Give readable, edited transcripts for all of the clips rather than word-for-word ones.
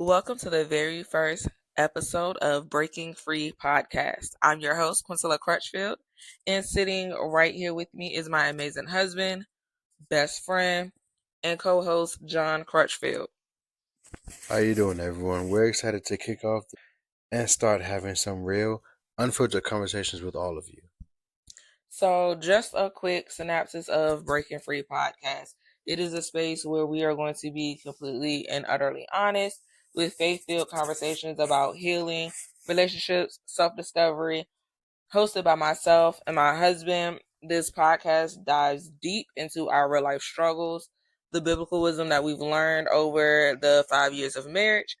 Welcome to the very first episode of Breaking Free Podcast. I'm your host, Quincilla Crutchfield, and sitting right here with me is my amazing husband, best friend, and co-host, John Crutchfield. How you doing, everyone? We're excited to kick off and start having some real, unfiltered conversations with all of you. So, just a quick synopsis of Breaking Free Podcast. It is a space where we are going to be completely and utterly honest with faith-filled conversations about healing, relationships, self-discovery, hosted by myself and my husband. This podcast dives deep into our real life struggles, the biblical wisdom that we've learned over the 5 years of marriage,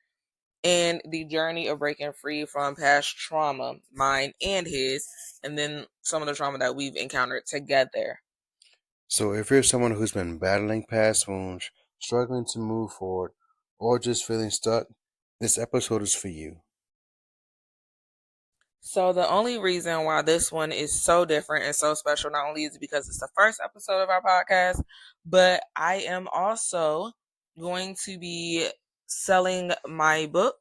and the journey of breaking free from past trauma, mine and his, and then some of the trauma that we've encountered together. So, if you're someone who's been battling past wounds, struggling to move forward, or just feeling stuck, this episode is for you. So the only reason why this one is so different and so special, not only is it because it's the first episode of our podcast, but I am also going to be selling my book,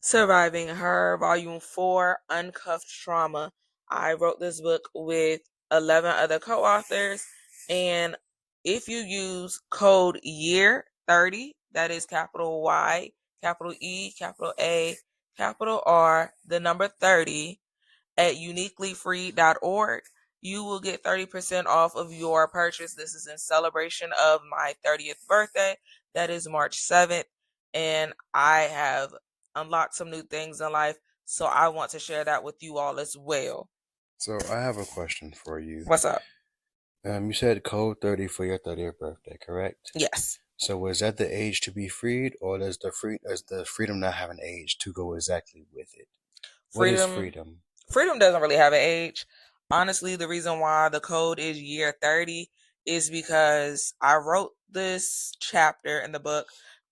Surviving Her, Volume 4, Uncuffed Trauma. I wrote this book with 11 other co-authors, and if you use code YEAR30, that is capital Y, capital E, capital A, capital R, the number 30, at uniquelyfree.org, you will get 30% off of your purchase. This is in celebration of my 30th birthday. That is March 7th. And I have unlocked some new things in life. So I want to share that with you all as well. So, I have a question for you. What's up? You said code 30 for your 30th birthday, correct? Yes. So, was that the age to be freed, or does the freedom not have an age to go exactly with it? What is freedom? Freedom doesn't really have an age. Honestly, the reason why the code is year 30 is because I wrote this chapter in the book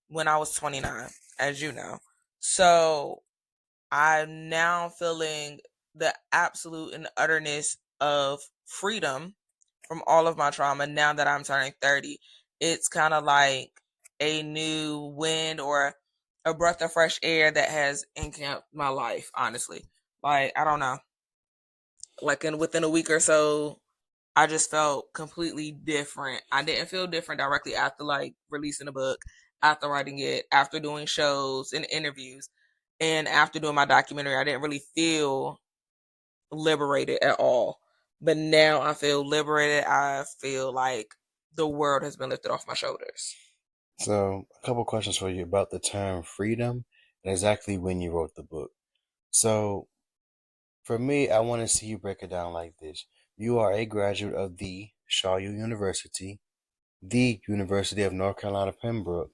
when I was 29, as you know. So I'm now feeling the absolute and utterness of freedom from all of my trauma now that I'm turning 30. It's kind of like a new wind or a breath of fresh air that has encamped my life, honestly. Like, I don't know. Like within a week or so, I just felt completely different. I didn't feel different directly after like releasing the book, after writing it, after doing shows and interviews, and after doing my documentary. I didn't really feel liberated at all. But now I feel liberated. I feel like the world has been lifted off my shoulders. So, a couple questions for you about the term freedom and exactly when you wrote the book. So, for me, I want to see you break it down like this. You are a graduate of the Shaw U University, the University of North Carolina Pembroke,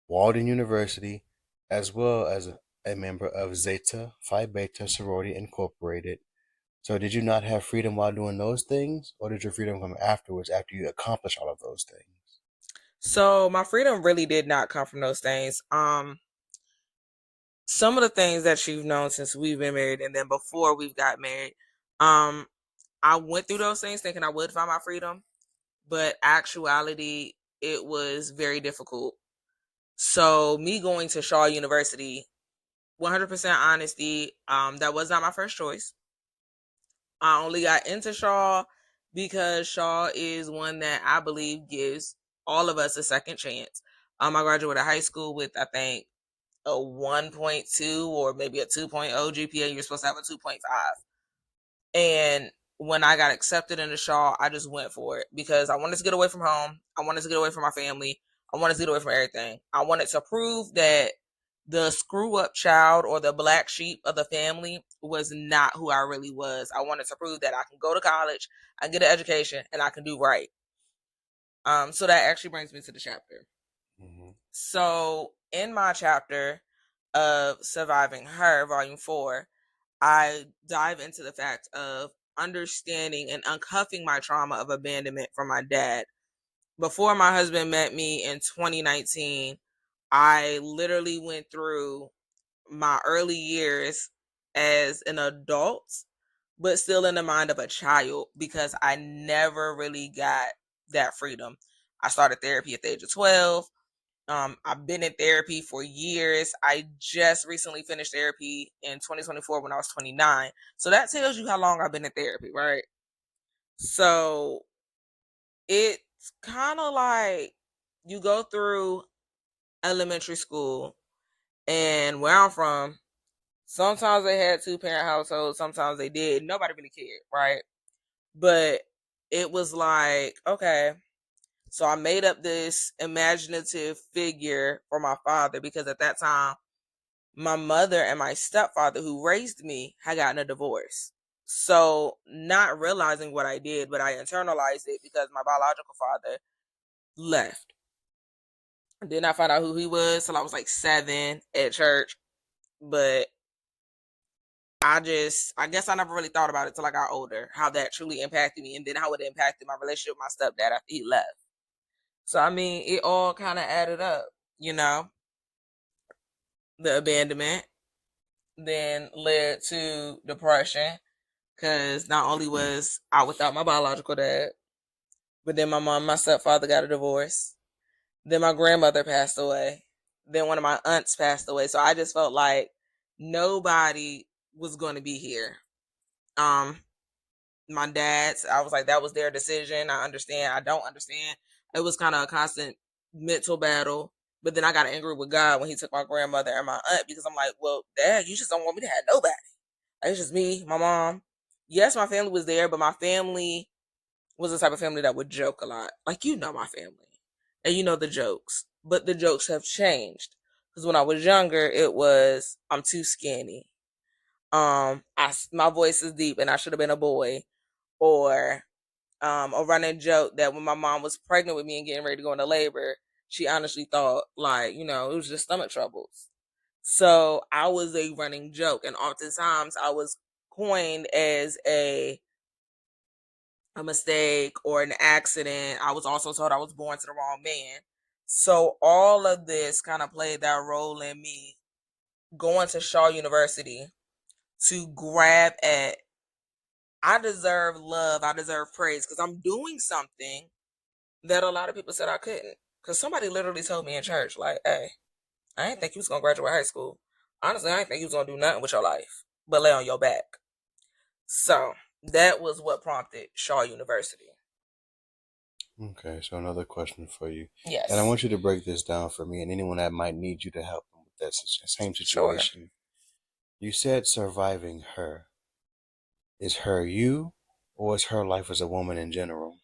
Walden University, as well as a member of Zeta Phi Beta Sorority Incorporated. So, did you not have freedom while doing those things, or did your freedom come afterwards after you accomplish all of those things? So my freedom really did not come from those things. Some of the things that you've known since we've been married and then before we've got married, um, I went through those things thinking I would find my freedom, but actuality, it was very difficult. So me going to Shaw University, 100% honesty, that was not my first choice. I only got into Shaw because Shaw is one that I believe gives all of us a second chance. I graduated high school with, I think, a 1.2 or maybe a 2.0 GPA. You're supposed to have a 2.5. And when I got accepted into Shaw, I just went for it because I wanted to get away from home. I wanted to get away from my family. I wanted to get away from everything. I wanted to prove that the screw up child or the black sheep of the family was not who I really was. I wanted to prove that I can go to college, I can get an education, and I can do right. So that actually brings me to the chapter. Mm-hmm. So in my chapter of Surviving Her, Volume 4, I dive into the fact of understanding and uncuffing my trauma of abandonment from my dad. Before my husband met me in 2019, I literally went through my early years as an adult, but still in the mind of a child because I never really got that freedom. I started therapy at the age of 12. I've been in therapy for years. I just recently finished therapy in 2024 when I was 29. So that tells you how long I've been in therapy, right? So it's kind of like you go through elementary school, and where I'm from, sometimes they had two parent households, sometimes they did. Nobody really cared, right? But it was like, okay, so I made up this imaginative figure for my father because at that time, my mother and my stepfather, who raised me, had gotten a divorce. So, not realizing what I did, but I internalized it because my biological father left. Did not find out who he was till I was like 7 at church. But I guess I never really thought about it till I got older, how that truly impacted me and then how it impacted my relationship with my stepdad after he left. So, I mean, it all kind of added up, you know, the abandonment then led to depression because not only was I without my biological dad, but then my mom and my stepfather got a divorce. Then my grandmother passed away. Then one of my aunts passed away. So I just felt like nobody was going to be here. Um, my dad's, I was like, that was their decision. I understand. I don't understand. It was kind of a constant mental battle. But then I got angry with God when he took my grandmother and my aunt because I'm like, well, Dad, you just don't want me to have nobody. It's just me, my mom. Yes, my family was there, but my family was the type of family that would joke a lot. Like, you know my family. And you know the jokes. But the jokes have changed. Because when I was younger, it was, I'm too skinny. My voice is deep and I should have been a boy. Or a running joke that when my mom was pregnant with me and getting ready to go into labor, she honestly thought, like, it was just stomach troubles. So I was a running joke. And oftentimes I was coined as a mistake or an accident. I was also told I was born to the wrong man. So all of this kind of played that role in me going to Shaw University to grab at I deserve love, I deserve praise because I'm doing something that a lot of people said I couldn't. Because somebody literally told me in church, like, hey, I didn't think you was gonna graduate high school. Honestly, I didn't think you was gonna do nothing with your life but lay on your back. So that was what prompted Shaw University. Okay, so another question for you. And I Yes. want you to break this down for me and anyone that might need you to help them with that same Sure. situation. You said surviving her. Is her you, or is her life as a woman in general?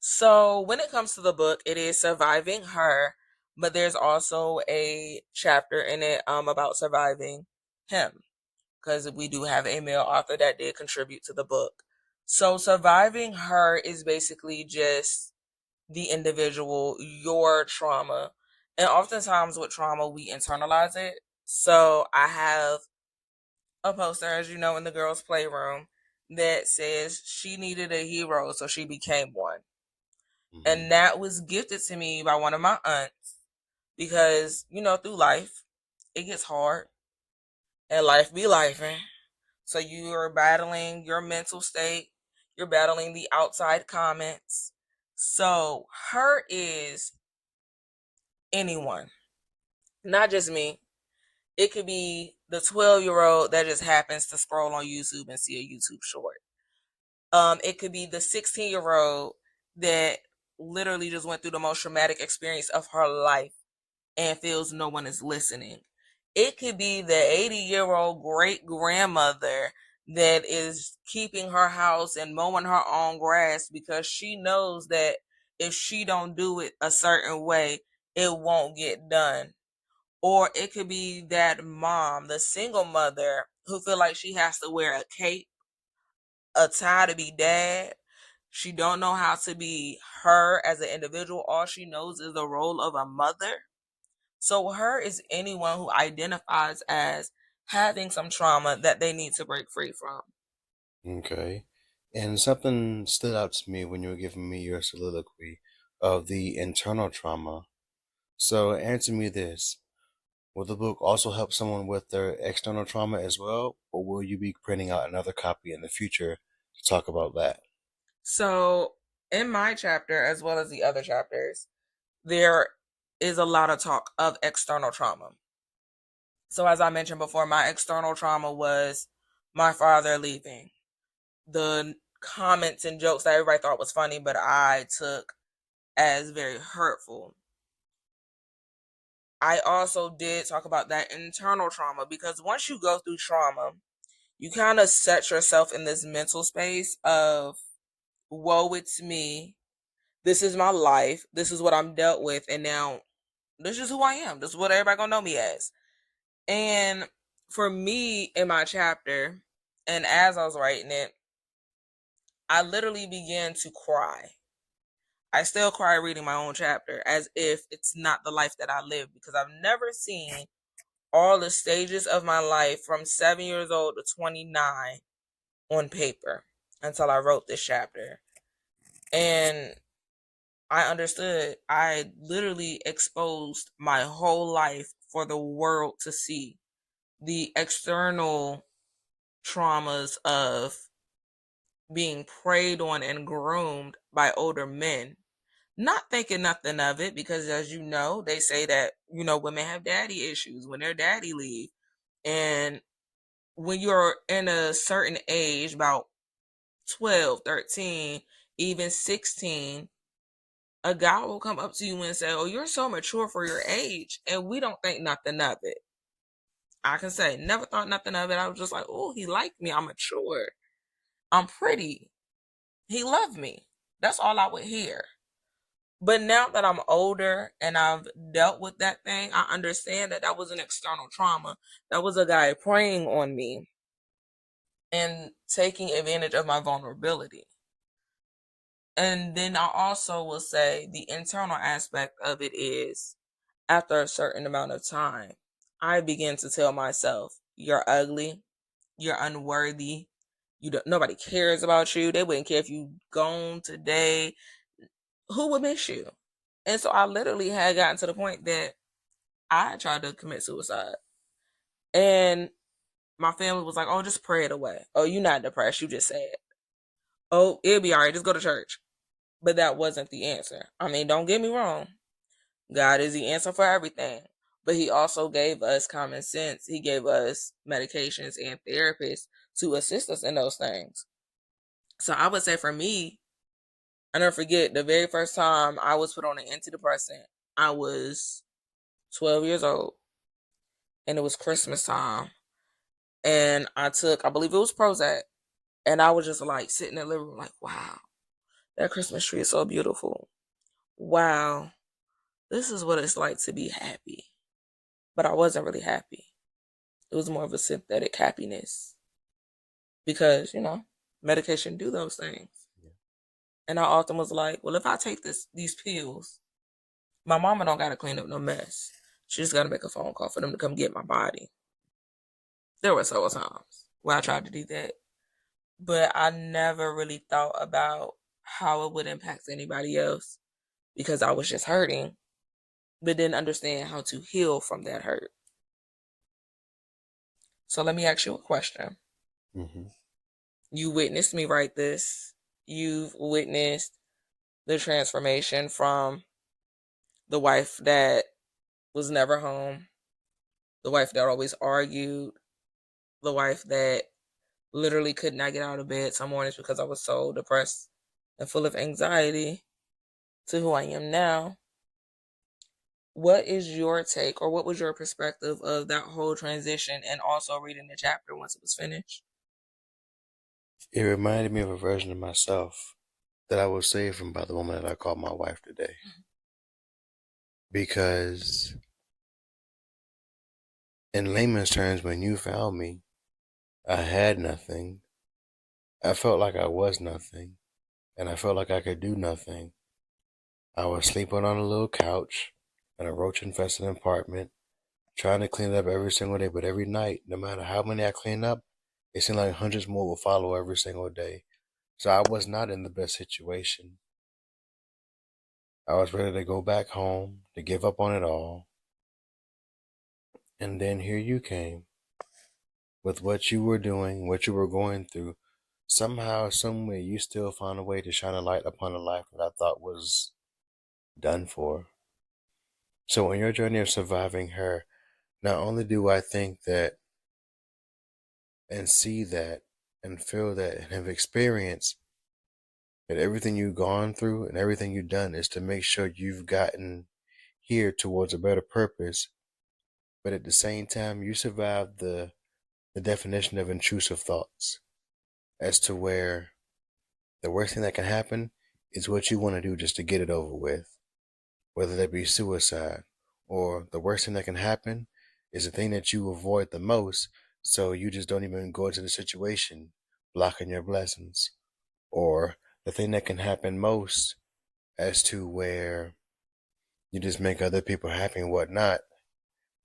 So when it comes to the book, it is surviving her, but there's also a chapter in it about surviving him because we do have a male author that did contribute to the book. So surviving her is basically just the individual, your trauma. And oftentimes with trauma, we internalize it. So I have a poster, as you know, in the girls' playroom that says she needed a hero, so she became one. Hmm. And that was gifted to me by one of my aunts because, through life, it gets hard and life be lifing. So you are battling your mental state, you're battling the outside comments. So her is anyone, not just me. It could be the 12-year-old that just happens to scroll on YouTube and see a YouTube short. It could be the 16-year-old that literally just went through the most traumatic experience of her life and feels no one is listening. It could be the 80-year-old great grandmother that is keeping her house and mowing her own grass because she knows that if she don't do it a certain way, it won't get done. Or it could be that mom, the single mother who feel like she has to wear a cape, a tie to be dad. She don't know how to be her as an individual. All she knows is the role of a mother. So her is anyone who identifies as having some trauma that they need to break free from. Okay. And something stood out to me when you were giving me your soliloquy of the internal trauma. So answer me this. Will the book also help someone with their external trauma as well, or will you be printing out another copy in the future to talk about that? So in my chapter, as well as the other chapters, there is a lot of talk of external trauma. So, as I mentioned before, my external trauma was my father leaving. The comments and jokes that everybody thought was funny, but I took as very hurtful. I also did talk about that internal trauma because once you go through trauma, you kind of set yourself in this mental space of, woe, it's me. This is my life. This is what I'm dealt with. And now this is who I am. This is what everybody gonna know me as. And for me in my chapter, and as I was writing it, I literally began to cry. I still cry reading my own chapter as if it's not the life that I live because I've never seen all the stages of my life from 7 years old to 29 on paper until I wrote this chapter. And I understood. I literally exposed my whole life for the world to see. The external traumas of being preyed on and groomed by older men, not thinking nothing of it because, as you know, they say that, women have daddy issues when their daddy leave. And when you're in a certain age, about 12, 13, even 16, a guy will come up to you and say, "Oh, you're so mature for your age." And we don't think nothing of it. I can say, never thought nothing of it. I was just like, "Oh, he liked me. I'm mature. I'm pretty. He loved me." That's all I would hear. But now that I'm older and I've dealt with that thing, I understand that that was an external trauma. That was a guy preying on me and taking advantage of my vulnerability. And then I also will say the internal aspect of it is, after a certain amount of time, I begin to tell myself, "You're ugly, you're unworthy, nobody cares about you. They wouldn't care if you gone today. Who would miss you?" And so I literally had gotten to the point that I tried to commit suicide. And my family was like, "Oh, just pray it away. Oh, you're not depressed, you just sad. Oh, it'll be all right, just go to church." But that wasn't the answer. I mean, don't get me wrong. God is the answer for everything. But he also gave us common sense. He gave us medications and therapists to assist us in those things. So I would say for me, I never forget the very first time I was put on an antidepressant. I was 12 years old and it was Christmas time. And I took, I believe it was Prozac. And I was just like sitting in the living room, like, wow, that Christmas tree is so beautiful. Wow, this is what it's like to be happy. But I wasn't really happy. It was more of a synthetic happiness because, medication do those things. Yeah. And I often was like, well, if I take these pills, my mama don't got to clean up no mess. She just got to make a phone call for them to come get my body. There were several times where I tried to do that, but I never really thought about how it would impact anybody else because I was just hurting, but didn't understand how to heal from that hurt. So let me ask you a question. Hmm. You witnessed me write this. You've witnessed the transformation from the wife that was never home, the wife that always argued, the wife that literally could not get out of bed some mornings because I was so depressed and full of anxiety, to who I am now. What is your take, or what was your perspective of that whole transition and also reading the chapter once it was finished? It reminded me of a version of myself that I was saved from by the woman that I call my wife today. Because, in layman's terms, when you found me, I had nothing. I felt like I was nothing. And I felt like I could do nothing. I was sleeping on a little couch in a roach infested apartment, trying to clean it up every single day. But every night, no matter how many I clean up, it seemed like hundreds more will follow every single day. So I was not in the best situation. I was ready to go back home, to give up on it all. And then here you came with what you were doing, what you were going through. Somehow, someway, you still found a way to shine a light upon a life that I thought was done for. So, on your journey of surviving her, not only do I think that and see that and feel that and have experienced that everything you've gone through and everything you've done is to make sure you've gotten here towards a better purpose, but at the same time, you survived the definition of intrusive thoughts as to where the worst thing that can happen is what you want to do just to get it over with, whether that be suicide, or the worst thing that can happen is the thing that you avoid the most, so you just don't even go into the situation, blocking your blessings, or the thing that can happen most as to where you just make other people happy and whatnot,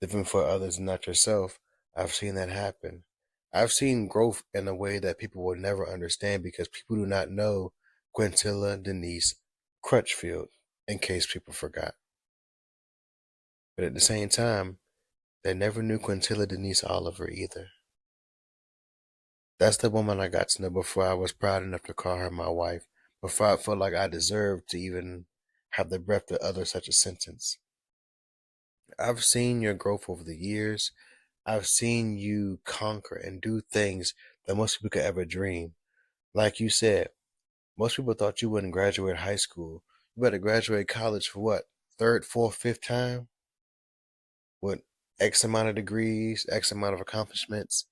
living for others and not yourself. I've seen that happen. I've seen growth in a way that people will never understand because people do not know Quintilla Denise Crutchfield, in case people forgot. But at the same time, they never knew Quintilla Denise Oliver either. That's the woman I got to know before I was proud enough to call her my wife, before I felt like I deserved to even have the breath to utter such a sentence. I've seen your growth over the years. I've seen you conquer and do things that most people could ever dream. Like you said, most people thought you wouldn't graduate high school. You better graduate college for what? Third, fourth, fifth time? With X amount of degrees, X amount of accomplishments.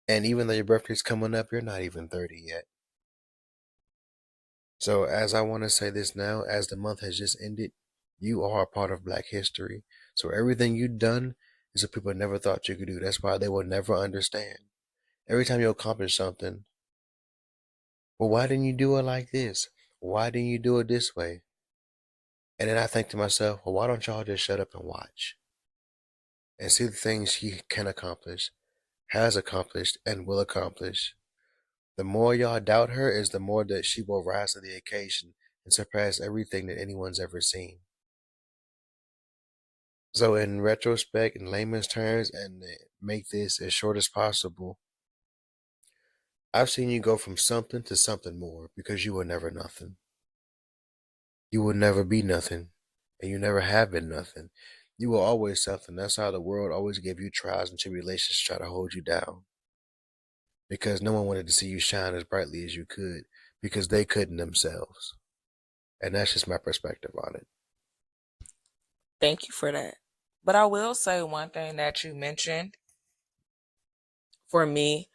And even though your birthday's coming up, you're not even 30 yet. So, as I want to say this now, as the month has just ended, you are a part of Black history. So, everything you've done is what people never thought you could do. That's why they will never understand. Every time you accomplish something, well, why didn't you do it like this? Why didn't you do it this way? And then I think to myself, well, why don't y'all just shut up and watch and see the things she can accomplish, has accomplished, and will accomplish? The more y'all doubt her is the more that she will rise to the occasion and surpass everything that anyone's ever seen. So, in retrospect, in layman's terms, and make this as short as possible, I've seen you go from something to something more because you were never nothing. You will never be nothing, and you never have been nothing. You were always something. That's how the world always gave you trials and tribulations to try to hold you down. Because no one wanted to see you shine as brightly as you could, because they couldn't themselves. And that's just my perspective on it. Thank you for that. But I will say one thing that you mentioned for me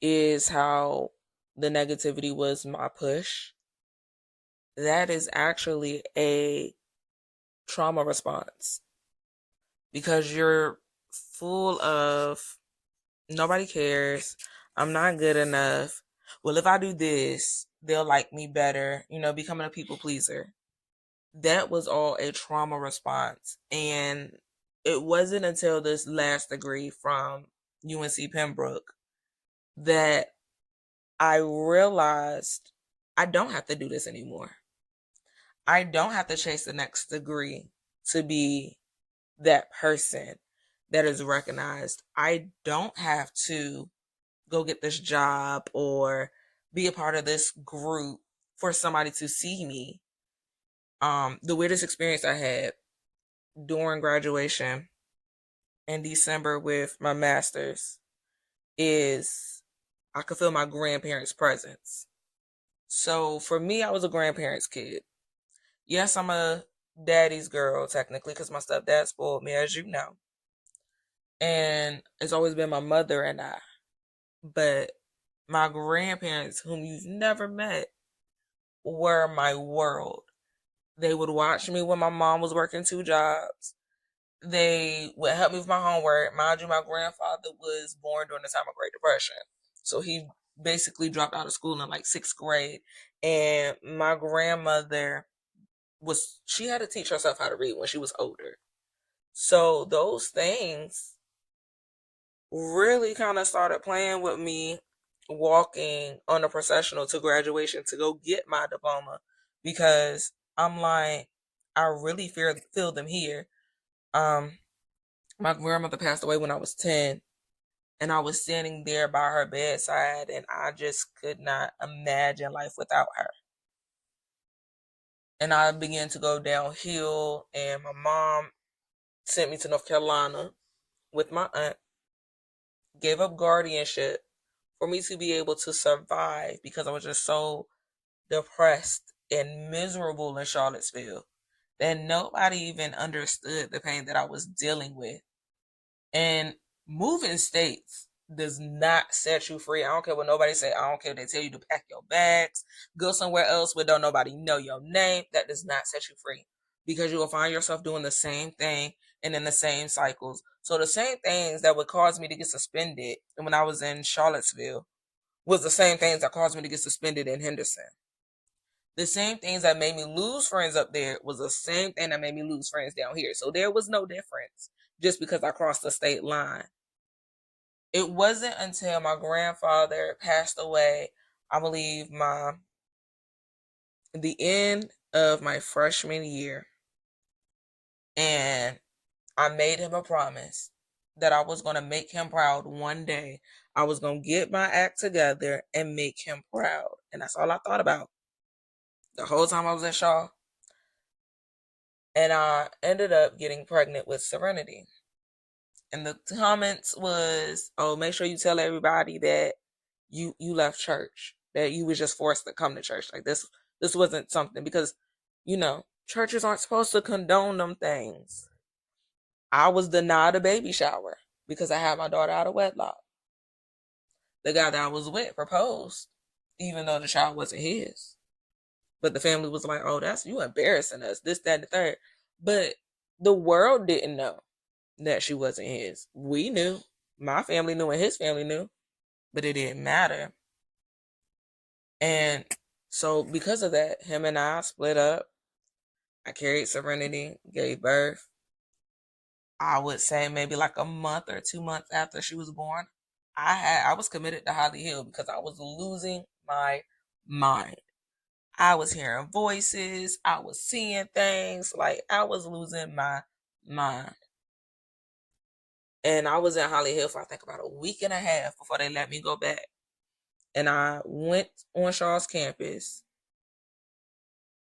is how the negativity was my push. That is actually a trauma response because you're full of nobody cares. I'm not good enough. Well, if I do this, they'll like me better, becoming a people pleaser. That was all a trauma response. And it wasn't until this last degree from UNC Pembroke that I realized I don't have to do this anymore. I don't have to chase the next degree to be that person that is recognized. I don't have to go get this job or be a part of this group for somebody to see me. The weirdest experience I had during graduation in December with my master's is I could feel my grandparents' presence. So for me, I was a grandparents' kid. Yes, I'm a daddy's girl technically because my stepdad spoiled me, as you know. And it's always been my mother and I. But my grandparents, whom you've never met, were my world. They would watch me when my mom was working two jobs. They would help me with my homework. Mind you, my grandfather was born during the time of Great Depression. So he basically dropped out of school in like sixth grade. And my grandmother she had to teach herself how to read when she was older. So those things really kind of started playing with me walking on a processional to graduation to go get my diploma because I'm like, I really feel them here. Um, my grandmother passed away when I was 10, and I was standing there by her bedside, and I just could not imagine life without her. and I began to go downhill. And my mom sent me to North Carolina with my aunt, gave up guardianship for me to be able to survive because I was just so depressed and miserable in Charlottesville that nobody even understood the pain that I was dealing with. And moving states does not set you free. I don't care what nobody say. I don't care if they tell you to pack your bags, go somewhere else where don't nobody know your name. That does not set you free because you will find yourself doing the same thing and in the same cycles. So the same things that would cause me to get suspended when I was in Charlottesville was the same things that caused me to get suspended in Henderson. The same things that made me lose friends up there was the same thing that made me lose friends down here. So there was no difference just because I crossed the state line. It wasn't until my grandfather passed away, I believe the end of my freshman year, and I made him a promise that I was going to make him proud one day. I was going to get my act together and make him proud. And that's all I thought about the whole time I was in Shaw. And I ended up getting pregnant with Serenity. And the comments was, "Oh, make sure you tell everybody that you left church, that you was just forced to come to church. Like this wasn't something because churches aren't supposed to condone them things." I was denied a baby shower because I had my daughter out of wedlock. The guy that I was with proposed, even though the child wasn't his. But the family was like, "Oh, that's you embarrassing us, this, that, and the third." But the world didn't know that she wasn't his. We knew. My family knew and his family knew, but it didn't matter. And so because of that, him and I split up. I carried Serenity, gave birth. I would say maybe like a month or 2 months after she was born, I was committed to Holly Hill because I was losing my mind. I was hearing voices, I was seeing things, like I was losing my mind. And I was in Holly Hill for I think about a week and a half before they let me go back. And I went on Shaw's campus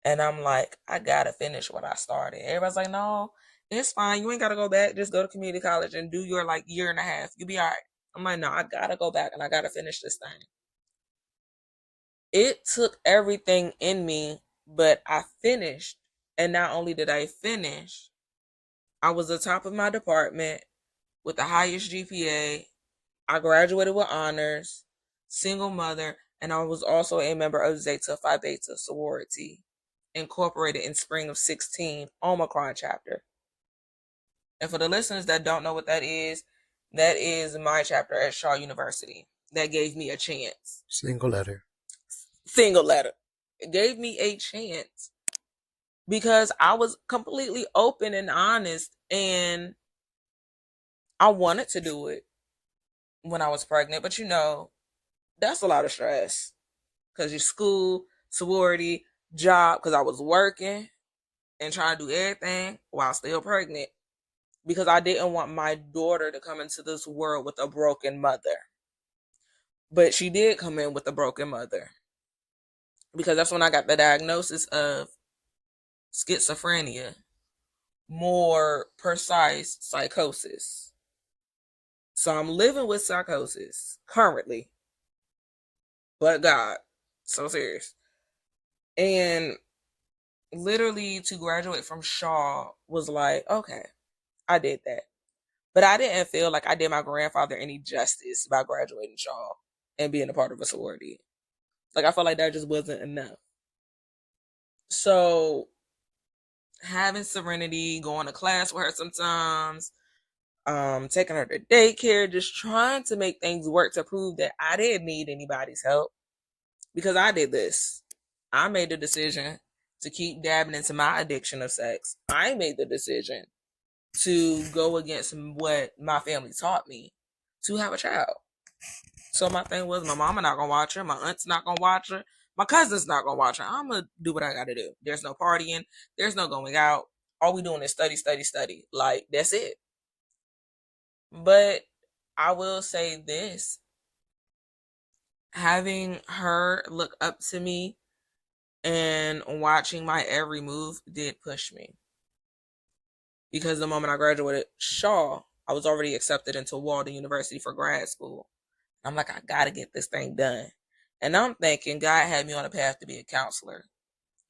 and I'm like, I gotta finish what I started. Everybody's like, "No, it's fine. You ain't gotta go back. Just go to community college and do your like year and a half. You'll be all right." I'm like, "No, I gotta go back and I gotta finish this thing." It took everything in me, but I finished. And not only did I finish, I was the top of my department with the highest GPA. I graduated with honors, single mother, and I was also a member of Zeta Phi Beta sorority, incorporated in spring of 16, Omicron chapter. And for the listeners that don't know what that is my chapter at Shaw University. That gave me a chance. Single letter. Single letter. It gave me a chance because I was completely open and honest, and I wanted to do it when I was pregnant. But that's a lot of stress because your school, sorority, job, because I was working and trying to do everything while still pregnant because I didn't want my daughter to come into this world with a broken mother. But she did come in with a broken mother because that's when I got the diagnosis of schizophrenia, more precise, psychosis. So I'm living with psychosis currently, but God, so serious. And literally to graduate from Shaw was like, okay, I did that. But I didn't feel like I did my grandfather any justice by graduating Shaw and being a part of a sorority. Like I felt like that just wasn't enough. So having Serenity, going to class with her sometimes, taking her to daycare, just trying to make things work to prove that I didn't need anybody's help because I did this. I made the decision to keep dabbing into my addiction of sex. I made the decision to go against what my family taught me to have a child. So my thing was, my mama not gonna watch her, my aunt's not gonna watch her, my cousin's not gonna watch her. I'm gonna do what I gotta do. There's no partying, there's no going out. All we doing is study, study, study. Like that's it. But I will say this: having her look up to me And watching my every move did push me. Because the moment I graduated Shaw, I was already accepted into Walden University for grad school. I'm like, I gotta get this thing done. And I'm thinking God had me on a path to be a counselor.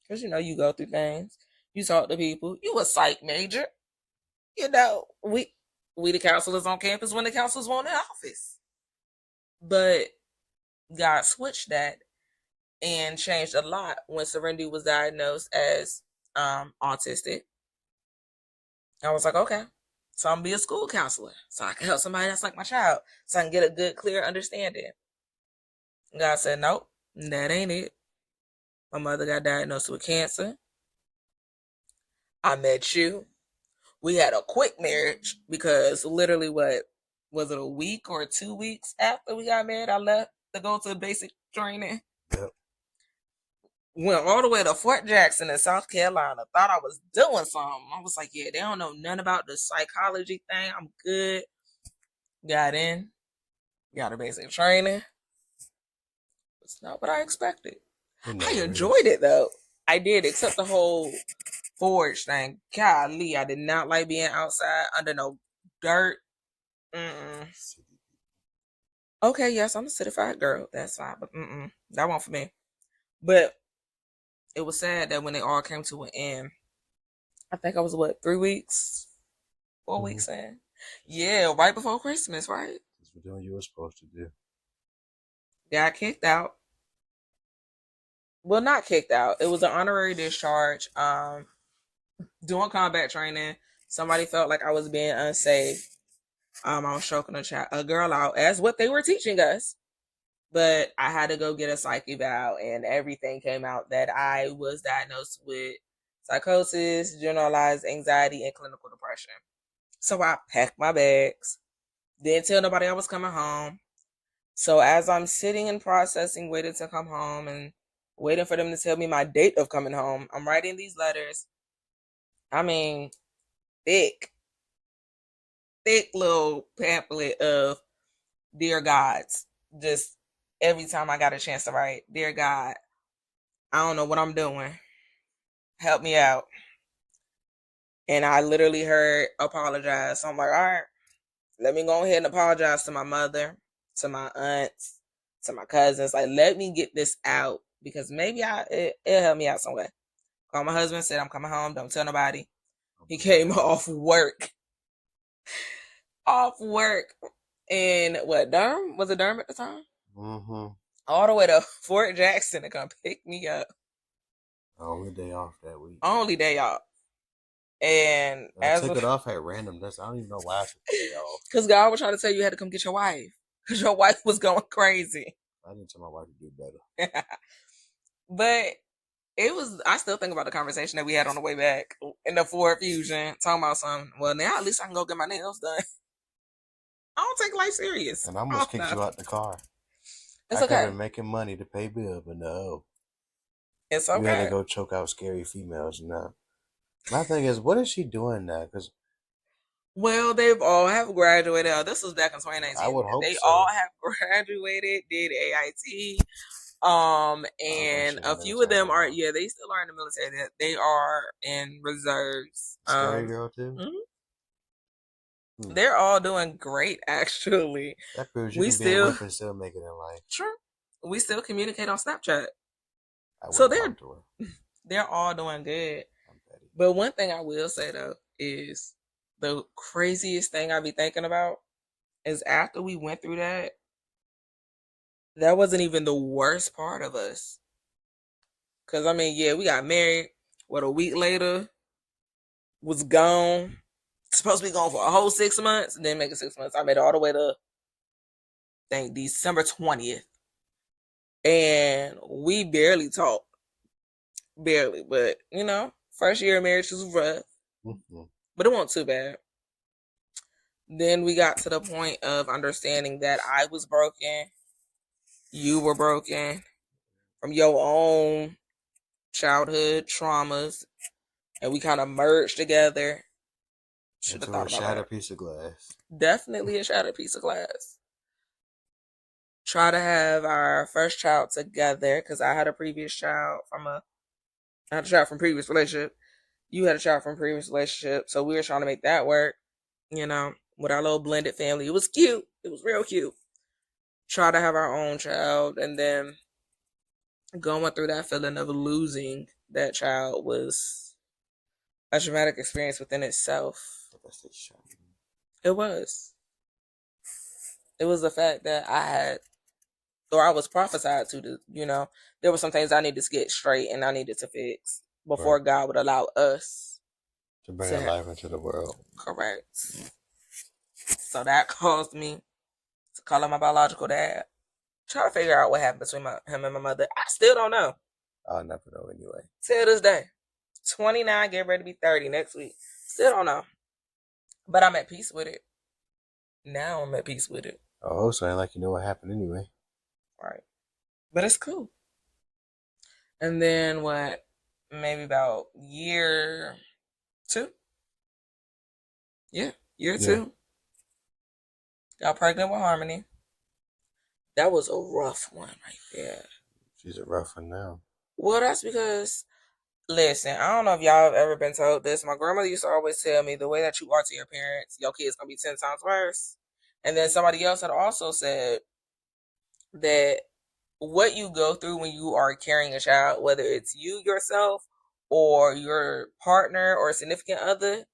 Because you go through things, you talk to people, you a psych major. We the counselors on campus when the counselors want in office. But God switched that and changed a lot when Serenity was diagnosed as autistic. I was like, okay, so I'm gonna be a school counselor, so I can help somebody that's like my child, so I can get a good, clear understanding. God said, nope, that ain't it. My mother got diagnosed with cancer. I met you. We had a quick marriage because literally, what was it, a week or 2 weeks after we got married, I left to go to basic training. Yep. Went all the way to Fort Jackson in South Carolina. Thought I was doing something. I was like, yeah, they don't know nothing about the psychology thing. I'm good. Got in, got a basic training. It's not what I expected. I enjoyed it though. I did, except the whole forge thing. Golly, I did not like being outside under no dirt. Mm-mm. Okay, yes, I'm a certified girl. That's fine, but that wasn't for me. But it was sad that when they all came to an end, I think I was 3 weeks, 4 weeks in. Yeah, right before Christmas, right? That's what you were supposed to do. Got kicked out. Well, not kicked out. It was an honorary discharge. Doing combat training, somebody felt like I was being unsafe. I was choking a girl out, as what they were teaching us. But I had to go get a psych eval, and everything came out that I was diagnosed with psychosis, generalized anxiety, and clinical depression. So I packed my bags, didn't tell nobody I was coming home. So as I'm sitting and processing, waiting to come home and waiting for them to tell me my date of coming home, I'm writing these letters. I mean, thick, thick little pamphlet of dear gods. Just every time I got a chance to write, dear God, I don't know what I'm doing. Help me out. And I literally heard apologize. So I'm like, all right, let me go ahead and apologize to my mother, to my aunts, to my cousins. Like, let me get this out because maybe it'll help me out some way. Called my husband, said I'm coming home. Don't tell nobody. He came off work. Off work. In what, Durham? Was it Durham at the time? Mm-hmm. All the way to Fort Jackson to come pick me up. Only day off that week. Only day off. And I took it off at random. I don't even know why I took the day off. Because God was trying to tell you had to come get your wife. Because your wife was going crazy. I didn't tell my wife to do better. But I still think about the conversation that we had on the way back in the Ford Fusion, talking about something. Well, now at least I can go get my nails done. I don't take life serious. And I almost kicked you out the car. It's I okay. could have been making money to pay bills, but no. It's okay. You had to go choke out scary females now. My thing is, what is she doing now? Because well, they've all have graduated. This was back in 2019. I would hope they so. all have graduated, did AIT. And a few of them are, they still are in the military. They are in reserves. Scary girl too. Mm-hmm. They're all doing great, actually. That proves you can be a whip and still make it in life. Sure. We still communicate on Snapchat. So they're all doing good. But one thing I will say though is the craziest thing I be thinking about is after we went through that wasn't even the worst part of us. Cause I mean, yeah, we got married. What, a week later, was gone. Supposed to be gone for a whole 6 months. Didn't make it 6 months. I made it all the way to, I think, December 20th. And we barely talked. Barely. But, first year of marriage was rough. Mm-hmm. But it wasn't too bad. Then we got to the point of understanding that I was broken. You were broken from your own childhood traumas. And we kind of merged together. Should have thought about that. A shattered piece of glass. Definitely a shattered piece of glass. Try to have our first child together because I had a previous child from a I had a child from previous relationship. You had a child from previous relationship. So we were trying to make that work, with our little blended family. It was cute. It was real cute. Try to have our own child, and then going through that feeling of losing that child was a traumatic experience within itself. It was. It was the fact that I was prophesied there were some things I needed to get straight and I needed to fix before Right. God would allow us To bring a to life into the world. correct. So that caused me to call him my biological dad. Try to figure out what happened between him and my mother. I still don't know. I'll never know anyway. Till this day. 29, get ready to be 30 next week. Still don't know. But I'm at peace with it. Now I'm at peace with it. Oh, so ain't like you know what happened anyway. Right. But it's cool. And then maybe about year 2? Yeah, year Yeah. 2. Got pregnant with Harmony. That was a rough one right there. She's a rough one now. Well, that's because, listen, I don't know if y'all have ever been told this. My grandmother used to always tell me the way that you are to your parents, your kid's going to be 10 times worse. And then somebody else had also said that what you go through when you are carrying a child, whether it's you yourself or your partner or significant other,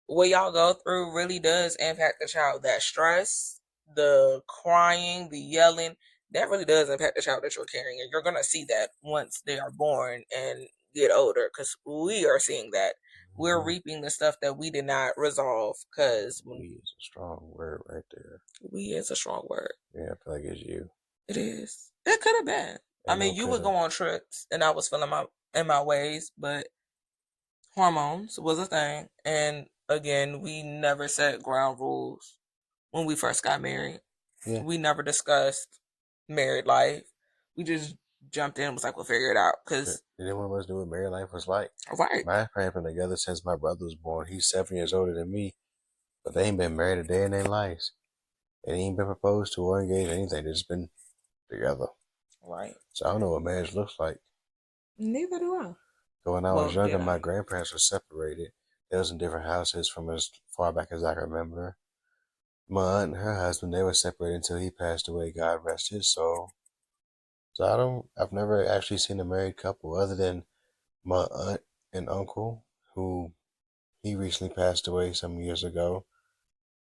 what y'all go through really does impact the child. That stress, the crying, the yelling, that really does impact the child that you're carrying. And you're going to see that once they are born and get older, because we are seeing that. We're reaping the stuff that we did not resolve, because We is a strong word right there. we is a strong word. Yeah, I feel like it's you. It is. It could have been. I mean, you would go on trips, and I was feeling in my ways, but hormones was a thing. And again, we never set ground rules when we first got married. Yeah. We never discussed married life. We just jumped in and was like, we'll figure it out. Cause anyone of us knew what married life was like. right. My parents been together since my brother was born. He's 7 years older than me, but they ain't been married a day in their lives. They ain't been proposed to or engaged or anything. They just been together. Right. So I don't know what marriage looks like. Neither do I. But when I was younger, my grandparents were separated. They was in different houses from as far back as I can remember. My aunt and her husband, they were separated until he passed away. God rest his soul. So I've never actually seen a married couple other than my aunt and uncle, who he recently passed away some years ago.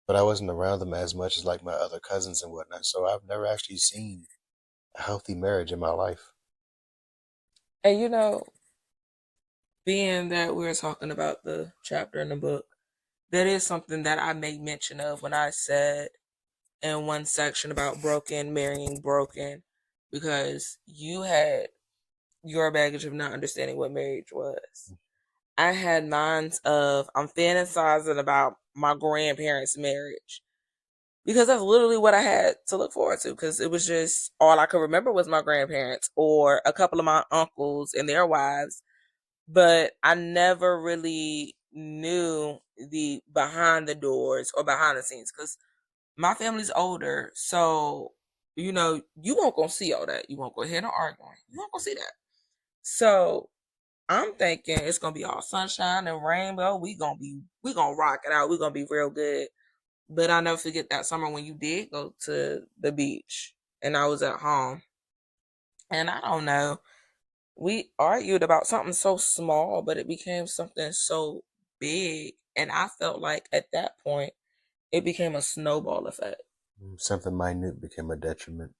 But I wasn't around them as much as like my other cousins and whatnot. So I've never actually seen a healthy marriage in my life. And being that we're talking about the chapter in the book, that is something that I made mention of when I said in one section about broken, marrying broken, because you had your baggage of not understanding what marriage was. I had minds of I'm fantasizing about my grandparents' marriage, because that's literally what I had to look forward to, because it was just all I could remember was my grandparents or a couple of my uncles and their wives, but I never really knew the behind the doors or behind the scenes, because my family's older, so you won't go see all that. You won't go hear no arguing. You won't go see that. So I'm thinking it's gonna be all sunshine and rainbow. We gonna rock it out. We gonna be real good. But I'll never forget that summer when you did go to the beach and I was at home. And I don't know, we argued about something so small, but it became something so big. And I felt like at that point it became a snowball effect. Something minute became a detriment.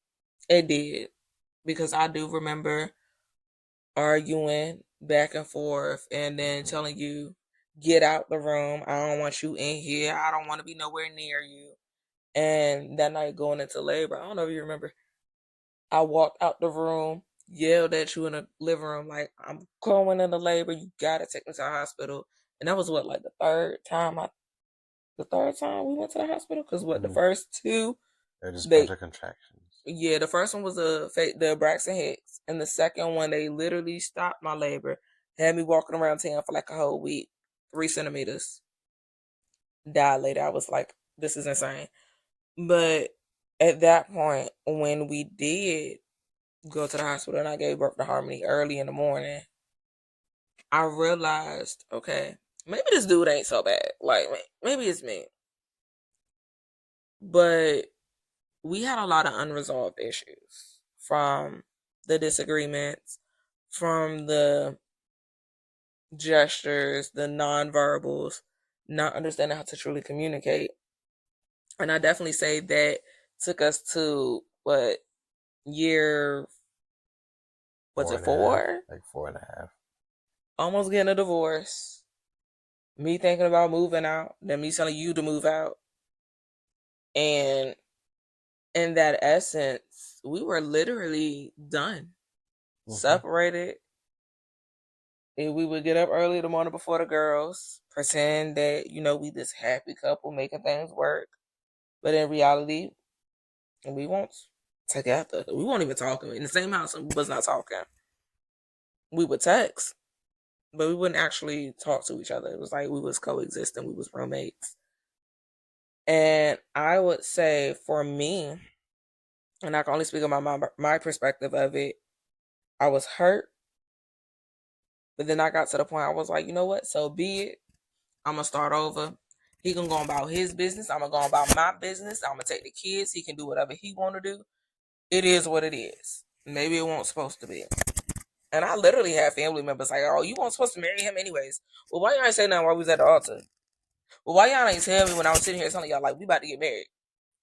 It did. Because I do remember arguing back and forth and then telling you, get out the room. I don't want you in here. I don't want to be nowhere near you. And that night going into labor, I don't know if you remember, I walked out the room, yelled at you in the living room, like, I'm going into labor. You got to take me to the hospital. And that was like the third time we went to the hospital? Because the first two, they're just bunch of contractions. Yeah, the first one was the Braxton Hicks, and the second one they literally stopped my labor, had me walking around town for like a whole week, 3 centimeters dilated. I was like, this is insane. But at that point, when we did go to the hospital and I gave birth to Harmony early in the morning, I realized, okay, maybe this dude ain't so bad. Like, maybe it's me. But we had a lot of unresolved issues from the disagreements, from the gestures, the nonverbals, not understanding how to truly communicate. And I definitely say that took us to what year was Four it and a half, 4? like 4.5. Almost getting a divorce. Me thinking about moving out, then me telling you to move out. And in that essence, we were literally done, Mm-hmm. separated. And we would get up early the morning before the girls, pretend that, we this happy couple making things work. But in reality, we won't together. We won't even talk in the same house, and we was not talking. We would text, but we wouldn't actually talk to each other. It was like we was coexisting, we was roommates. And I would say for me, and I can only speak on my perspective of it, I was hurt, but then I got to the point I was like, you know what? So be it. I'm gonna start over. He can go about his business. I'm gonna go about my business. I'm gonna take the kids. He can do whatever he want to do. It is what it is. Maybe it wasn't supposed to be. And I literally had family members like, "Oh, you weren't supposed to marry him anyways." Well, why y'all ain't say nothing while we was at the altar? Well, why y'all ain't tell me when I was sitting here telling y'all like we about to get married?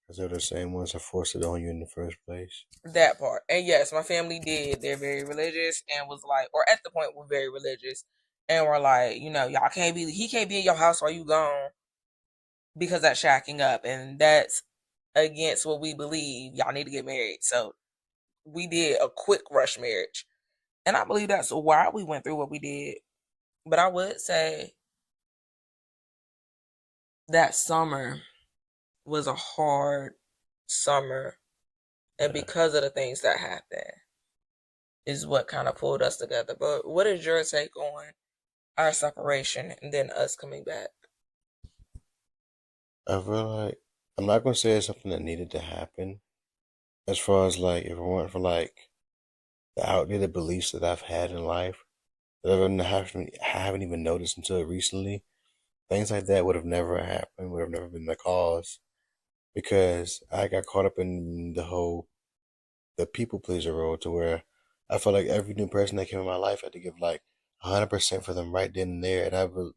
Because they're the same ones that forced it on you in the first place. That part. And yes, my family did. They're very religious and was like, or at the point were very religious and were like, y'all can't be, he can't be in your house while you gone because that's shacking up and that's against what we believe. Y'all need to get married. So we did a quick rush marriage. And I believe that's why we went through what we did. But I would say that summer was a hard summer. And Yeah. because of the things that happened is what kind of pulled us together. But what is your take on our separation and then us coming back? I feel like I'm not gonna say it's something that needed to happen. As far as like, if it weren't for like the outdated beliefs that I've had in life that I haven't even noticed until recently, things like that would have never happened. Would have never been the cause because I got caught up in the people pleaser role to where I felt like every new person that came in my life I had to give like 100% for them right then and there, and I would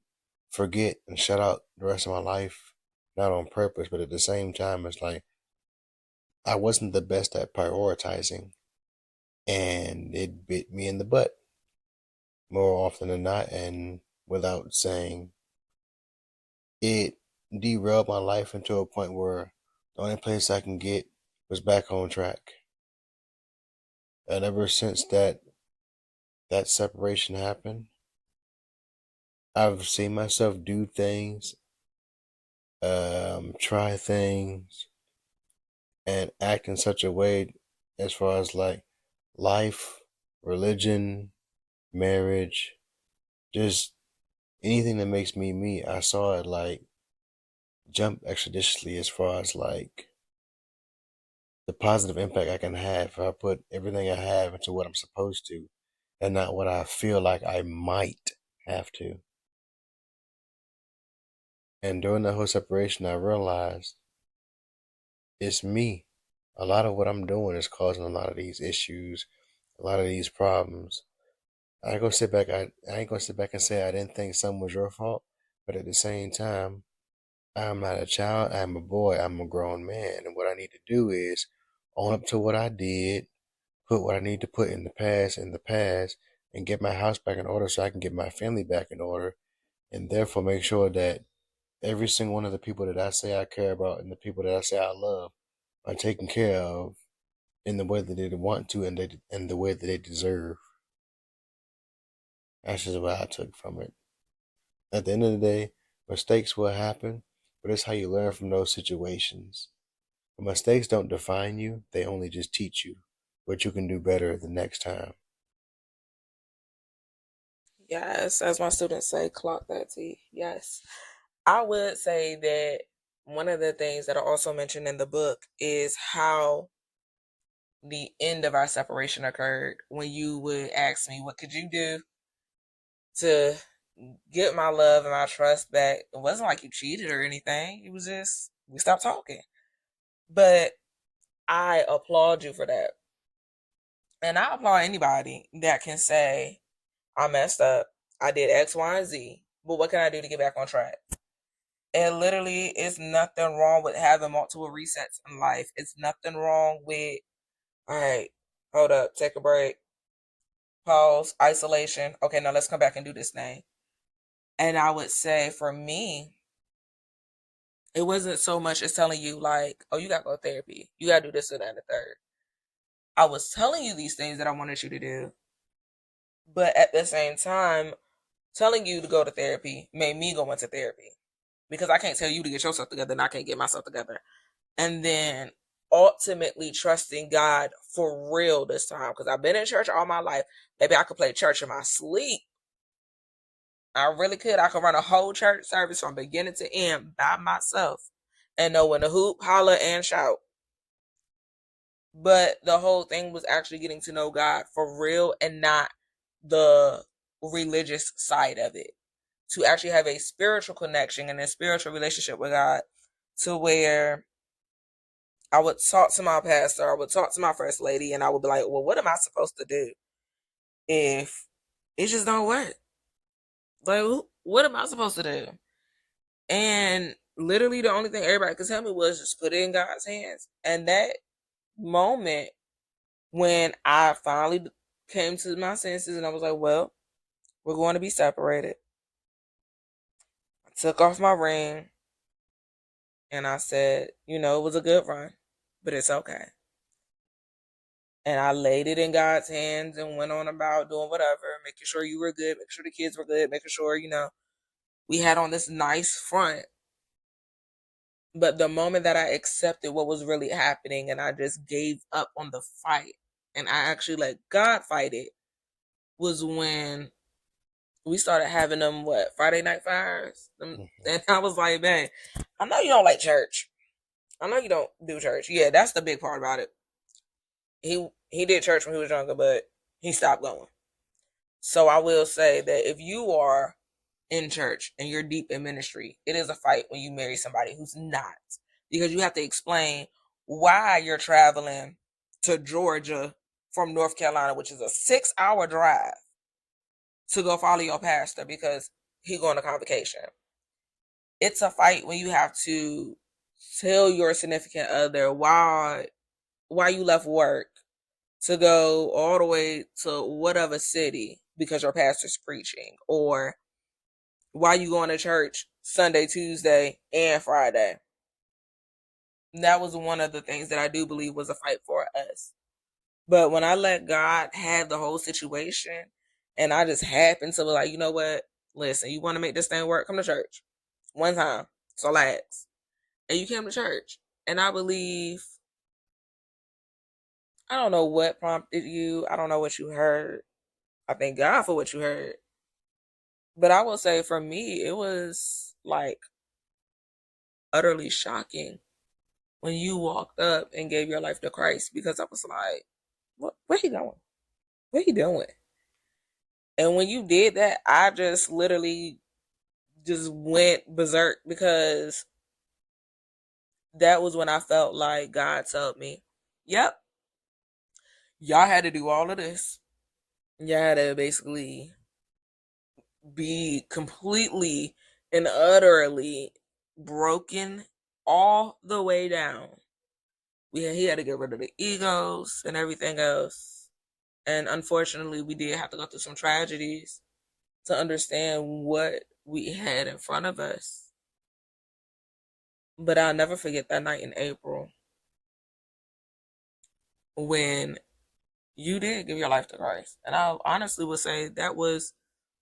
forget and shut out the rest of my life, not on purpose, but at the same time, it's like I wasn't the best at prioritizing, and it bit me in the butt more often than not, and without saying, it derailed my life into a point where the only place I can get was back on track. And ever since that separation happened, I've seen myself do things, try things, and act in such a way as far as like life, religion, marriage, just anything that makes me me. I saw it like jump expeditiously as far as like the positive impact I can have if I put everything I have into what I'm supposed to and not what I feel like I might have to. And during the whole separation, I realized it's me. A lot of what I'm doing is causing a lot of these issues, a lot of these problems. I ain't gonna sit back and say I didn't think something was your fault, but at the same time, I'm not a child. I'm a boy. I'm a grown man, and what I need to do is own up to what I did, put what I need to put in the past, and get my house back in order so I can get my family back in order, and therefore make sure that every single one of the people that I say I care about and the people that I say I love are taken care of in the way that they want to and the way that they deserve. That's just what I took from it. At the end of the day, mistakes will happen, but it's how you learn from those situations. But mistakes don't define you, they only just teach you what you can do better the next time. Yes, as my students say, clock that T. Yes. I would say that one of the things that I also mentioned in the book is how the end of our separation occurred when you would ask me, what could you do? to get my love and my trust back. It wasn't like you cheated or anything. It was just we stopped talking. But I applaud you for that. And I applaud anybody that can say, I messed up. I did X, Y, and Z. But what can I do to get back on track? And literally, it's nothing wrong with having multiple resets in life. It's nothing wrong with, all right, hold up, take a break, pause, isolation. Okay, now let's come back and do this thing. And I would say for me, it wasn't so much as telling you, like, oh, you got to go to therapy. You got to do this and that and the third. I was telling you these things that I wanted you to do. But at the same time, telling you to go to therapy made me go into therapy because I can't tell you to get yourself together and I can't get myself together. And then ultimately trusting God for real this time because I've been in church all my life. Maybe I could play church in my sleep. I really could. I could run a whole church service from beginning to end by myself and know when to hoop, holler, and shout. But the whole thing was actually getting to know God for real and not the religious side of it. To actually have a spiritual connection and a spiritual relationship with God to where I would talk to my pastor, I would talk to my first lady, and I would be like, well, what am I supposed to do if it just don't work? Like, what am I supposed to do? And literally the only thing everybody could tell me was just put it in God's hands. And that moment when I finally came to my senses and I was like, well, we're going to be separated. I took off my ring and I said, it was a good run, but it's okay. And I laid it in God's hands and went on about doing whatever, making sure you were good, making sure the kids were good, making sure, we had on this nice front. But the moment that I accepted what was really happening and I just gave up on the fight and I actually let God fight it was when we started having them, Friday night fires. And I was like, man, I know you don't like church. I know you don't do church. Yeah, that's the big part about it. He did church when he was younger, but he stopped going. So I will say that if you are in church and you're deep in ministry, it is a fight when you marry somebody who's not. Because you have to explain why you're traveling to Georgia from North Carolina, which is a 6-hour drive, to go follow your pastor because he going to convocation. It's a fight when you have to tell your significant other why you left work to go all the way to whatever city because your pastor's preaching, or why you going to church Sunday, Tuesday, and Friday. That was one of the things that I do believe was a fight for us. But when I let God have the whole situation and I just happened to be like, you know what? Listen, you want to make this thing work? Come to church. One time. So lads. And you came to church. And I believe, I don't know what prompted you. I don't know what you heard. I thank God for what you heard. But I will say for me, it was like utterly shocking when you walked up and gave your life to Christ because I was like, what he doing? What he doing? And when you did that, I just literally just went berserk because that was when I felt like God told me, yep, y'all had to do all of this. Y'all had to basically be completely and utterly broken all the way down. He had to get rid of the egos and everything else. And unfortunately, we did have to go through some tragedies to understand what we had in front of us. But I'll never forget that night in April when you did give your life to Christ. And I honestly would say that was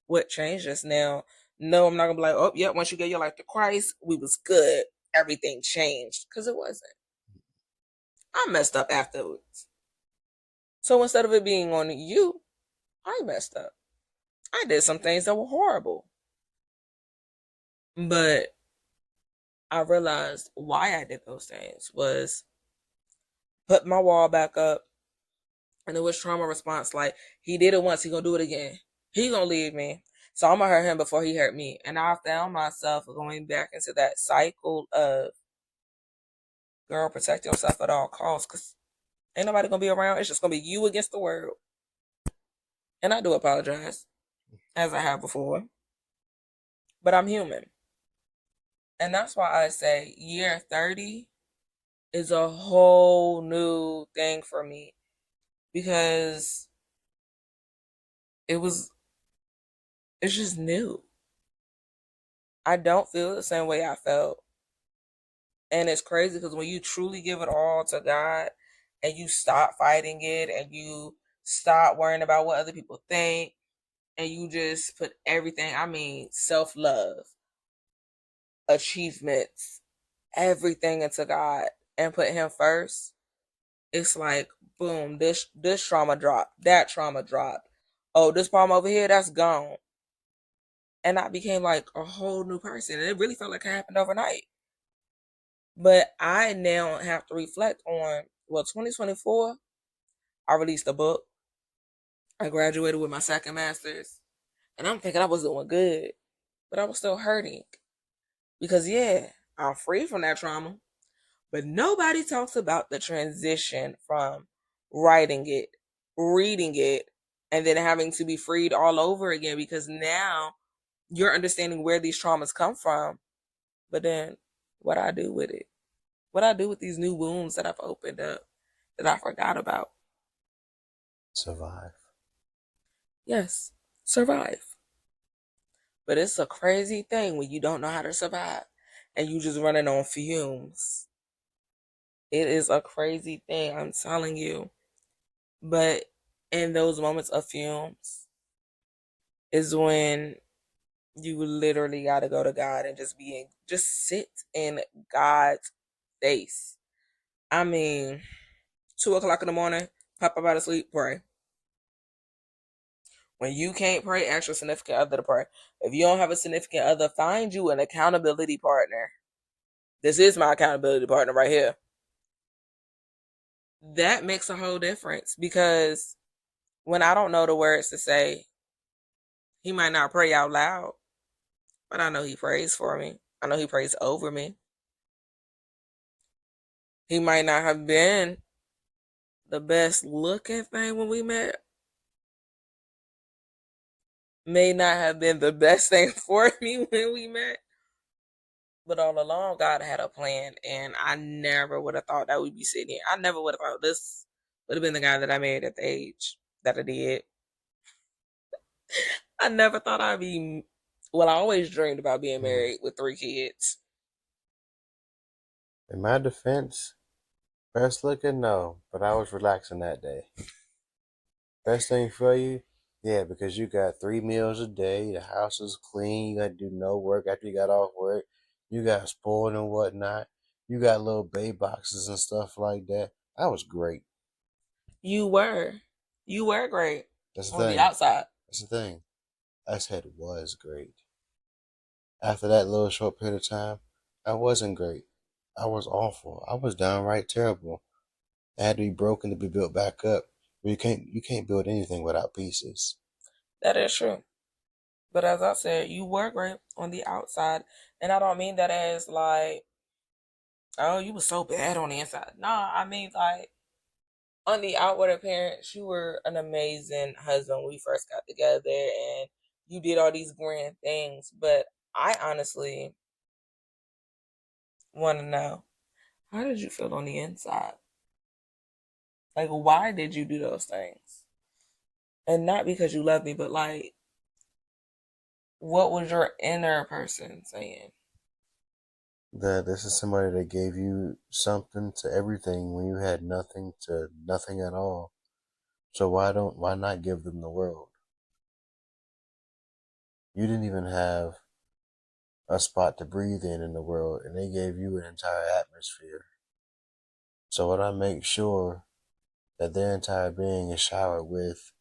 what changed us. Now, no, I'm not going to be like, oh, yeah, once you gave your life to Christ, we was good. Everything changed. Because it wasn't. I messed up afterwards. So instead of it being on you, I messed up. I did some things that were horrible. But I realized why I did those things was put my wall back up. And it was trauma response. Like, he did it once, he gonna do it again. He gonna leave me. So I'm gonna hurt him before he hurt me. And I found myself going back into that cycle of, girl, protect yourself at all costs, because ain't nobody gonna be around. It's just gonna be you against the world. And I do apologize, as I have before, but I'm human. And that's why I say year 30 is a whole new thing for me, because it was, it's just new. I don't feel the same way I felt. And it's crazy because when you truly give it all to God and you stop fighting it and you stop worrying about what other people think and you just put everything, I mean, self love, achievements, everything into God and put Him first, it's like, boom, this trauma dropped, that trauma dropped. Oh, this problem over here, that's gone. And I became like a whole new person. And it really felt like it happened overnight. But I now have to reflect on, well, 2024, I released a book. I graduated with my second master's. And I'm thinking I was doing good, but I was still hurting. Because, yeah, I'm free from that trauma. But nobody talks about the transition from writing it, reading it, and then having to be freed all over again, because now you're understanding where these traumas come from. But then what I do with it, what I do with these new wounds that I've opened up that I forgot about. Survive. Yes, survive. But it's a crazy thing when you don't know how to survive and you just running on fumes. It is a crazy thing, I'm telling you. But in those moments of fumes is when you literally got to go to God and just sit in God's face. I mean, 2 o'clock in the morning, pop up out of sleep, pray. When you can't pray, ask your significant other to pray. If you don't have a significant other, find you an accountability partner. This is my accountability partner right here. That makes a whole difference, because when I don't know the words to say, he might not pray out loud, but I know he prays for me. I know he prays over me. He might not have been the best looking thing when we met, may not have been the best thing for me when we met, but all along, God had a plan, and I never would have thought that we'd be sitting here. I never would have thought this would have been the guy that I married at the age that I did. I never thought I'd be, well, I always dreamed about being Mm. married with 3 kids. In my defense, best looking, no, but I was relaxing that day. Best thing for you, yeah, because you got 3 meals a day, the house is clean, you got to do no work after you got off work, you got spoiled and whatnot, you got little baby boxes and stuff like that. That was great. You were. You were great That's the on the thing. outside. That's the thing. I said was great. After that little short period of time, I wasn't great. I was awful. I was downright terrible. I had to be broken to be built back up. But you can't build anything without pieces. That is true. But as I said, you were great on the outside. And I don't mean that as like, oh, you were so bad on the inside. Nah, I mean like, on the outward appearance, you were an amazing husband when we first got together, and you did all these grand things. But I honestly want to know, how did you feel on the inside? Like, why did you do those things? And not because you love me, but like, what was your inner person saying? That this is somebody that gave you something to everything when you had nothing to nothing at all. So why not give them the world? You didn't even have a spot to breathe in the world, and they gave you an entire atmosphere. So would I make sure that their entire being is showered with,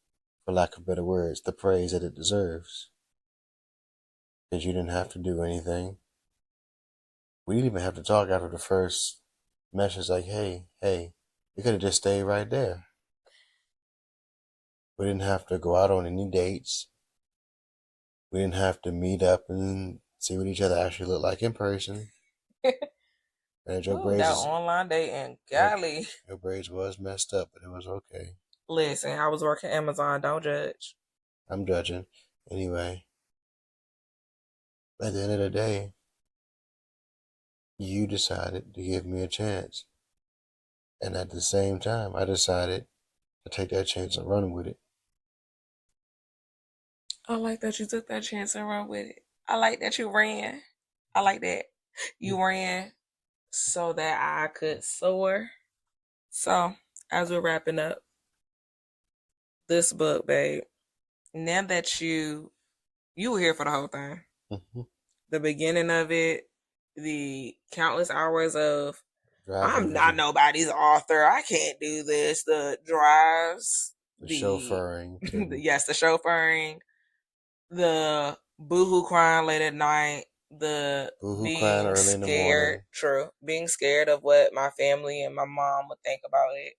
for lack of better words, the praise that it deserves? Because you didn't have to do anything. We didn't even have to talk after the first message like, hey, hey. We could have just stayed right there. We didn't have to go out on any dates. We didn't have to meet up and see what each other actually look like in person. And Ooh, that online dating, golly. your braids was messed up, but it was okay. Listen, I was working Amazon. Don't judge. I'm judging. Anyway, at the end of the day, you decided to give me a chance. And at the same time, I decided to take that chance and run with it. I like that you took that chance and run with it. I like that you ran. I like that. You ran so that I could soar. So, as we're wrapping up this book, babe, now that you were here for the whole thing, Mm-hmm. the beginning of it, the countless hours of Driving I'm not nobody's author. I can't do this. The drives, the the chauffeuring too. yes, the chauffeuring, the boohoo crying late at night, the Boohoo crying being early in the scared, morning. true, being scared of what my family and my mom would think about it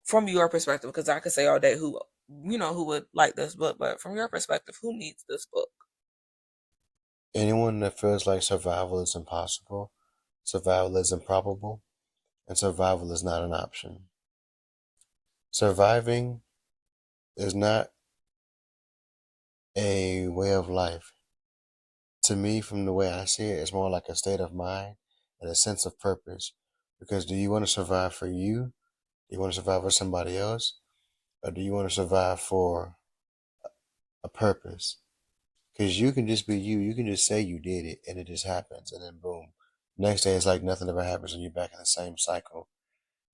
from your perspective. Because I could say all day who would like this book, but from your perspective, who needs this book? Anyone that feels like survival is impossible, survival is improbable, and survival is not an option. Surviving is not a way of life. To me, from the way I see it, it's more like a state of mind and a sense of purpose. Because do you want to survive for you? Do you want to survive for somebody else? Or do you want to survive for a purpose? Because you can just be you. You can just say you did it and it just happens. And then boom. Next day, it's like nothing ever happens and you're back in the same cycle.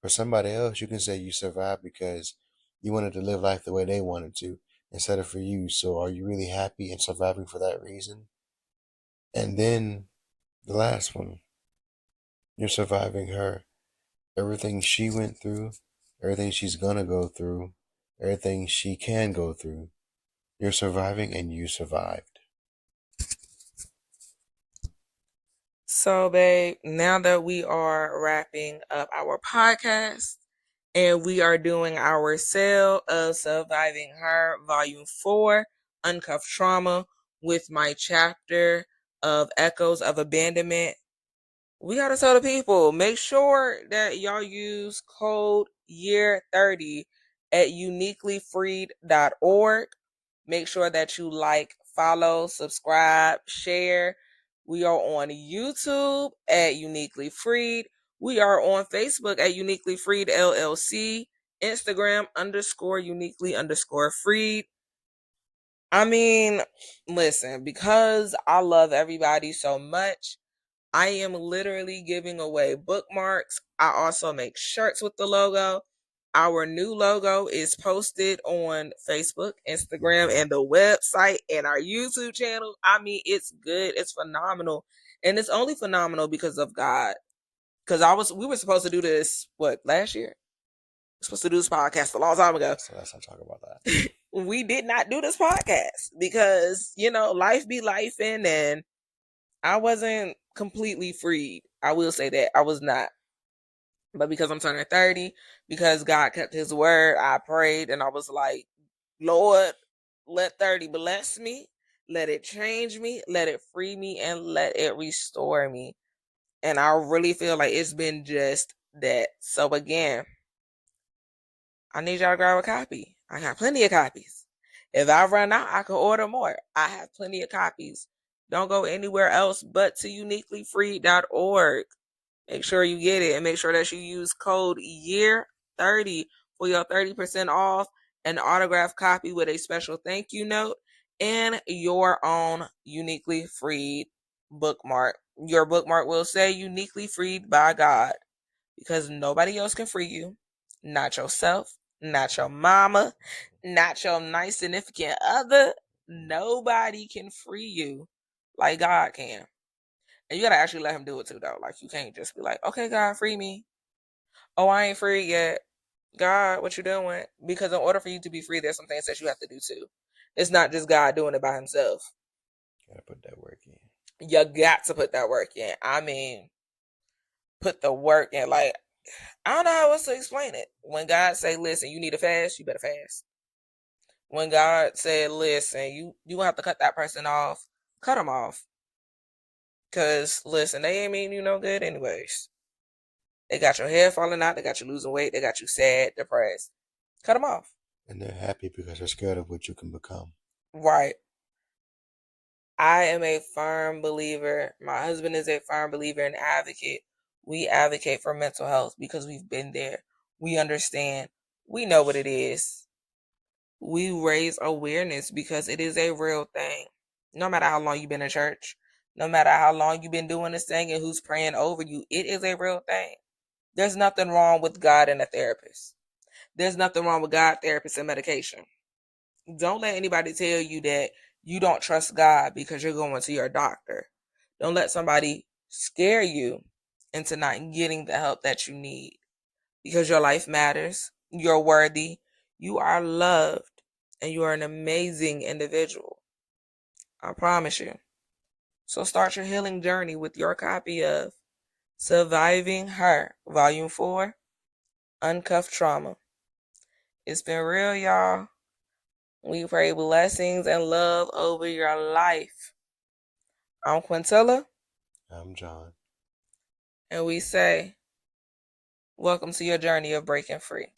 For somebody else, you can say you survived because you wanted to live life the way they wanted to instead of for you. So are you really happy and surviving for that reason? And then the last one, you're surviving her. Everything she went through, everything she's gonna go through, everything she can go through. You're surviving and you survived. So, babe, now that we are wrapping up our podcast and we are doing our sale of Surviving Her Volume 4, Uncuffed Trauma, with my chapter of Echoes of Abandonment, we got to tell the people, make sure that y'all use code year30 at uniquelyfreed.org. Make sure that you like, follow, subscribe, share. We are on YouTube at Uniquely Freed. We are on Facebook at Uniquely Freed LLC. Instagram _uniquely_freed. I mean, listen, because I love everybody so much, I am literally giving away bookmarks. I also make shirts with the logo. Our new logo is posted on Facebook, Instagram, and the website and our YouTube channel. I mean, it's good. It's phenomenal. And it's only phenomenal because of God. Because we were supposed to do this, last year? We were supposed to do this podcast a long time ago. So let's not talk about that. We did not do this podcast because, life be life and I wasn't completely freed. I will say that. I was not. But because I'm turning 30, because God kept his word, I prayed and I was like, Lord, let 30 bless me. Let it change me. Let it free me and let it restore me. And I really feel like it's been just that. So again, I need y'all to grab a copy. I got plenty of copies. If I run out, I can order more. I have plenty of copies. Don't go anywhere else but to uniquelyfree.org. Make sure you get it and make sure that you use code year30 for your 30% off, an autographed copy with a special thank you note, and your own uniquely freed bookmark. Your bookmark will say uniquely freed by God because nobody else can free you. Not yourself, not your mama, not your nice significant other. Nobody can free you like God can. And you gotta actually let him do it too, though. Like, you can't just be like, okay, God, free me. Oh, I ain't free yet. God, what you doing? Because in order for you to be free, there's some things that you have to do too. It's not just God doing it by himself. Gotta put that work in. You got to put that work in. I mean, put the work in. Like, I don't know how else to explain it. When God say, listen, you need a fast, you better fast. When God said, listen, you have to cut that person off, cut them off. Because, listen, they ain't mean you no good anyways. They got your hair falling out. They got you losing weight. They got you sad, depressed. Cut them off. And they're happy because they're scared of what you can become. Right. I am a firm believer. My husband is a firm believer and advocate. We advocate for mental health because we've been there. We understand. We know what it is. We raise awareness because it is a real thing. No matter how long you've been in church, no matter how long you've been doing this thing and who's praying over you, it is a real thing. There's nothing wrong with God and a therapist. There's nothing wrong with God, therapist, and medication. Don't let anybody tell you that you don't trust God because you're going to your doctor. Don't let somebody scare you into not getting the help that you need because your life matters. You're worthy. You are loved. And you are an amazing individual. I promise you. So start your healing journey with your copy of Surviving Her, Volume 4, Uncuffed Trauma. It's been real, y'all. We pray blessings and love over your life. I'm Quintilla. I'm John. And we say, welcome to your journey of breaking free.